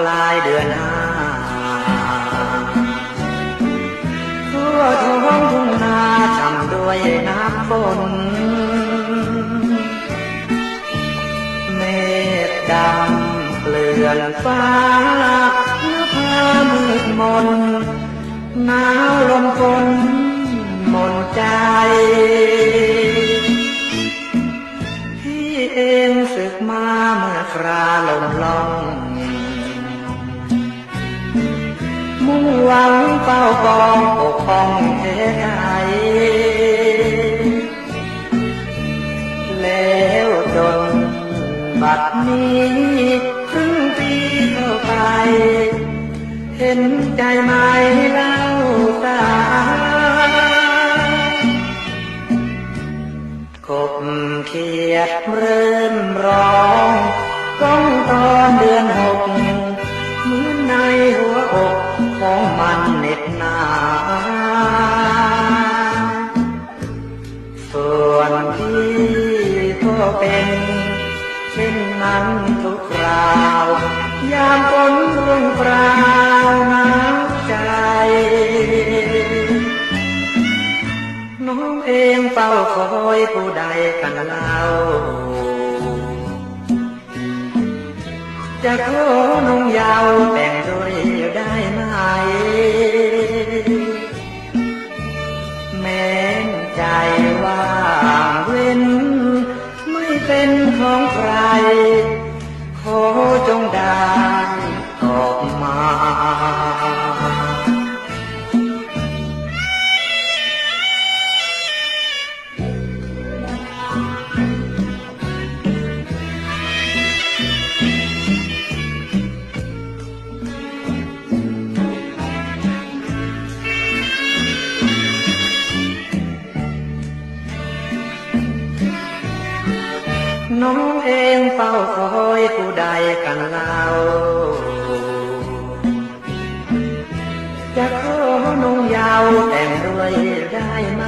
ลายเดือนห้าทั่วท้องทุ่งนาช่ำด้วยน้ำฝนเมฆดำเกลื่อนฟ้าเนื้อผ้ามืดมนหนาวลมฝนหมดใจพี่เองศึกมาเมื่อคราลมล่องมุ่งหวังเฝ้าปองปกป้องเทไทยแล้วจนบัดนี้ครึ่งปีเข้าไปเห็นใจไหมเล่าตากบเขียดเริ่มร้องก้องตอนเดือนหกเหมือนในหัวอกของมันเหน็บหนาวส่วนที่ก็เป็นเช่นนั้นทุกคราวยามฝนร่วงเปล่าหนาวใจน้องเองเฝ้าคอยผู้ใดกันเล่าจะขอน้องยาวแต่งด้วยได้ไหมแม้นใจว่างเว้นไม่เป็นของใครขอจงได้ออกมาน้องเองเฝ้าคอยผู้ใดกันเล่าจะขอน้องยาวแต่งด้วยได้ไหม